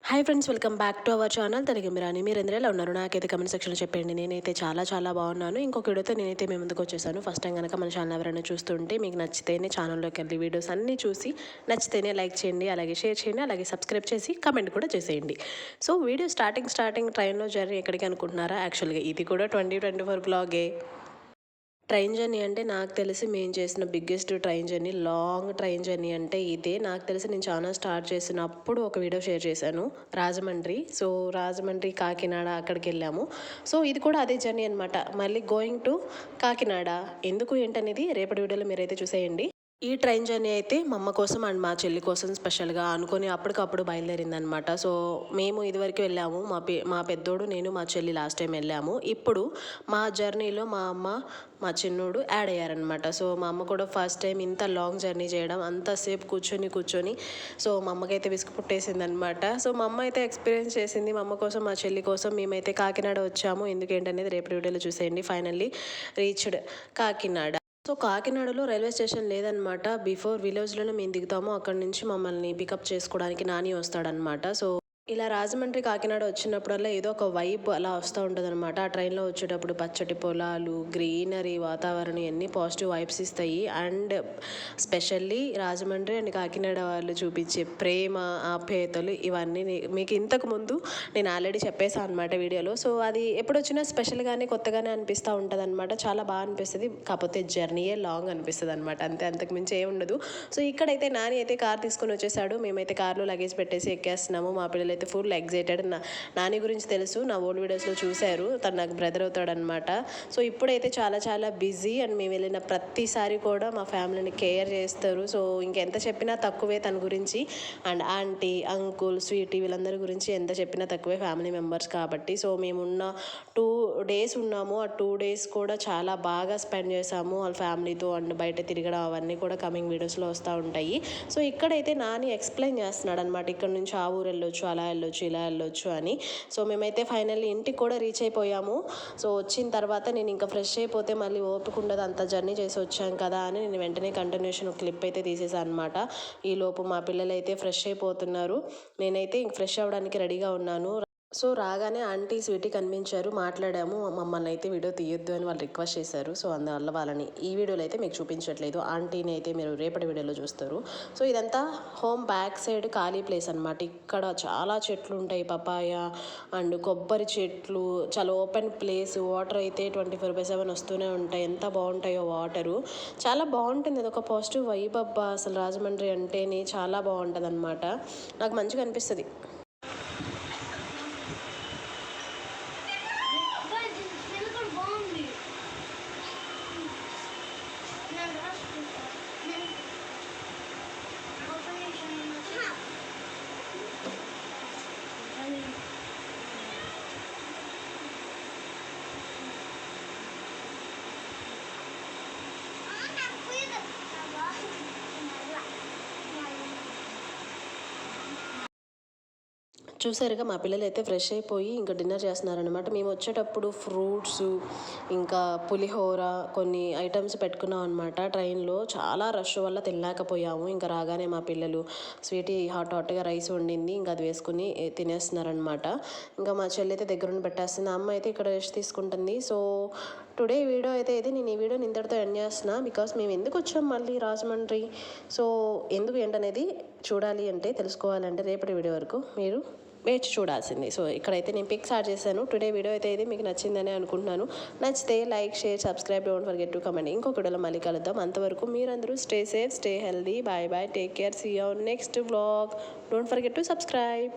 Hi friends, welcome back to our channel Telugu Mirani. మీరు ఎలా ఉన్నారు? నాకైతే కమెంట్ సెక్షన్లో చెప్పండి. నేనైతే చాలా బాగున్నాను. ఇంకొక వీడియోతో నేనైతే మీ ముందుకు వచ్చేసాను. ఫస్ట్ టైం కనుక మన ఛానల్ ఎవరైనా చూస్తుంటే మీకు నచ్చితేనే ఛానల్లోకి వెళ్ళి వీడియోస్ అన్నీ చూసి నచ్చితేనే లైక్ చేయండి, అలాగే షేర్ చేయండి, అలాగే సబ్స్క్రైబ్ చేసి కమెంట్ కూడా చేసేయండి. సో వీడియో స్టార్టింగ్ ట్రైన్లో జర్నీ ఎక్కడికి అనుకుంటున్నారా? యాక్చువల్గా ఇది కూడా 2024 బ్లాగే. ట్రైన్ జర్నీ అంటే నాకు తెలిసి మేము చేసిన biggest train journey, long train journey అంటే ఇదే. నాకు తెలిసి నేను ఛానల్ స్టార్ట్ చేసినప్పుడు ఒక వీడియో షేర్ చేశాను, రాజమండ్రి. సో రాజమండ్రి కాకినాడ అక్కడికి వెళ్ళాము. సో ఇది కూడా అదే జర్నీ అనమాట. మళ్ళీ గోయింగ్ టు కాకినాడ. ఎందుకు ఏంటనేది రేపటి వీడియోలో మీరైతే చూసేయండి. ఈ ట్రైన్ జర్నీ అయితే మా అమ్మ కోసం అండ్ మా చెల్లి కోసం స్పెషల్గా అనుకొని అప్పటికప్పుడు బయలుదేరిందనమాట. సో మేము ఇదివరకు వెళ్ళాము, మా పెద్దోడు, నేను, మా చెల్లి లాస్ట్ టైం వెళ్ళాము. ఇప్పుడు మా జర్నీలో మా అమ్మ, మా చిన్నోడు యాడ్ అయ్యారనమాట. సో మా అమ్మ కూడా ఫస్ట్ టైం ఇంత లాంగ్ జర్నీ చేయడం, అంతసేపు కూర్చొని సో మా అమ్మకైతే విసుగు పుట్టేసిందనమాట. సో మా అమ్మ అయితే ఎక్స్పీరియన్స్ చేసింది. మా అమ్మ కోసం, మా చెల్లి కోసం మేమైతే కాకినాడ వచ్చాము. ఎందుకేంటనేది రేపటి వీడియోలో చూసేయండి. Finally reached Kakinada. సో కాకినాడలో రైల్వే స్టేషన్ లేదనమాట. బిఫోర్ విలేజ్లోనే మేము దిగుతాము. అక్కడి నుంచి మమ్మల్ని పికప్ చేసుకోవడానికి నాని వస్తాడనమాట. సో ఇలా రాజమండ్రి కాకినాడ వచ్చినప్పుడల్లా ఏదో ఒక వైబ్ అలా వస్తూ ఉంటుంది అనమాట. ఆ ట్రైన్లో వచ్చేటప్పుడు పచ్చటి పొలాలు, గ్రీనరీ, వాతావరణం ఇవన్నీ పాజిటివ్ వైబ్స్ ఇస్తాయి. And specially Rajahmundry and Kakinada వాళ్ళు చూపించే ప్రేమ, ఆప్యాయతలు ఇవన్నీ మీకు ఇంతకు ముందు నేను ఆల్రెడీ చెప్పేసాను అనమాట వీడియోలో. సో అది ఎప్పుడు వచ్చినా స్పెషల్గానే, కొత్తగానే అనిపిస్తూ ఉంటుంది అనమాట. చాలా బాగా అనిపిస్తుంది. కాకపోతే జర్నీయే లాంగ్ అనిపిస్తుంది అనమాట. అంతకు మించి ఏమి ఉండదు. సో ఇక్కడైతే నాని అయితే కార్ తీసుకొని వచ్చేసాడు. మేమైతే కార్లో లగేజ్ పెట్టేసి ఎక్కేస్తున్నాము. మా పిల్లలు అయితే ఫుల్ ఎగ్జైటెడ్. నాని గురించి తెలుసు, నా ఓల్డ్ వీడియోస్లో చూశారు. తను నాకు బ్రదర్ అవుతాడనమాట. సో ఇప్పుడైతే చాలా బిజీ. అండ్ మేము వెళ్ళిన ప్రతిసారి కూడా మా ఫ్యామిలీని కేర్ చేస్తారు. సో ఇంకెంత చెప్పినా తక్కువే తన గురించి. అండ్ ఆంటీ, అంకుల్, స్వీటీ వీళ్ళందరి గురించి ఎంత చెప్పినా తక్కువే, ఫ్యామిలీ మెంబర్స్ కాబట్టి. సో మేమున్న 2 days ఉన్నాము. ఆ 2 days కూడా చాలా బాగా స్పెండ్ చేసాము వాళ్ళ ఫ్యామిలీతో. అండ్ బయట తిరగడం అవన్నీ కూడా కమింగ్ వీడియోస్లో వస్తూ ఉంటాయి. సో ఇక్కడైతే నాని ఎక్స్ప్లెయిన్ చేస్తున్నాడు అనమాట. ఇక్కడ నుంచి ఆ ఊరు వెళ్ళొచ్చు, అలా వెళ్ళొచ్చు, ఇలా వెళ్ళొచ్చు అని. సో మేమైతే ఫైనల్లీ ఇంటికి కూడా రీచ్ అయిపోయాము. సో వచ్చిన తర్వాత నేను ఇంకా ఫ్రెష్ అయిపోతే మళ్ళీ ఓపిక ఉండదు, అంత జర్నీ చేసి వచ్చాం కదా అని నేను వెంటనే కంటిన్యూషన్ క్లిప్ అయితే తీసేసాను అనమాట. ఈలోపు మా పిల్లలు అయితే ఫ్రెష్ అయిపోతున్నారు. నేనైతే ఇంక ఫ్రెష్ అవ్వడానికి రెడీగా ఉన్నాను. సో రాగానే ఆంటీ, స్వీటీ కనిపించారు, మాట్లాడాము. మమ్మల్ని అయితే వీడియో తీయొద్దు అని వాళ్ళు రిక్వెస్ట్ చేశారు. సో అందువల్ల వాళ్ళని ఈ వీడియోలో అయితే మీకు చూపించట్లేదు. ఆంటీని అయితే మీరు రేపటి వీడియోలో చూస్తారు. సో ఇదంతా హోమ్ బ్యాక్ సైడ్ ఖాళీ ప్లేస్ అనమాట. ఇక్కడ చాలా చెట్లు ఉంటాయి, పపాయ అండ్ కొబ్బరి చెట్లు, చాలా ఓపెన్ ప్లేస్. వాటర్ అయితే 24/7 వస్తూనే ఉంటాయి. ఎంత బాగుంటాయో వాటరు, చాలా బాగుంటుంది. అది ఒక పాజిటివ్ వైబ్ అబ్బా. అసలు రాజమండ్రి అంటేనే చాలా బాగుంటుంది అనమాట. నాకు మంచిగా అనిపిస్తుంది. చూసారుగా మా పిల్లలు అయితే ఫ్రెష్ అయిపోయి ఇంకా డిన్నర్ చేస్తున్నారనమాట. మేము వచ్చేటప్పుడు ఫ్రూట్స్, ఇంకా పులిహోర, కొన్ని ఐటమ్స్ పెట్టుకున్నాం అనమాట. ట్రైన్లో చాలా రష్ వల్ల తినలేకపోయాము. ఇంకా రాగానే మా పిల్లలు స్వీటీ హాట్గా రైస్ వండింది, ఇంకా అది వేసుకుని తినేస్తున్నారనమాట. ఇంకా మా చెల్లి అయితే దగ్గరుండి పెట్టేస్తుంది. అమ్మ అయితే ఇక్కడ రెస్ట్ తీసుకుంటుంది. సో టుడే వీడియో అయితే ఇది. నేను ఈ వీడియోని ఇంతటితో ఎండ్ చేస్తున్నా. బికాస్ మేము ఎందుకు వచ్చాం మళ్ళీ రాజమండ్రి, సో ఎందుకు ఏంటనేది చూడాలి అంటే, తెలుసుకోవాలంటే రేపటి వీడియో వరకు మీరు వేచి చూడాల్సింది. సో ఇక్కడైతే నేను పిక్స్ యాడ్ చేశాను. టుడే వీడియో అయితే ఇది మీకు నచ్చిందని అనుకుంటున్నాను. నచ్చితే like, share, subscribe, don't forget to comment. ఇంకొక వీడియోలో మళ్ళీ కలుద్దాం. అంతవరకు మీరందరూ stay safe, stay healthy. Bye, take care, see you next vlog. Don't forget to subscribe.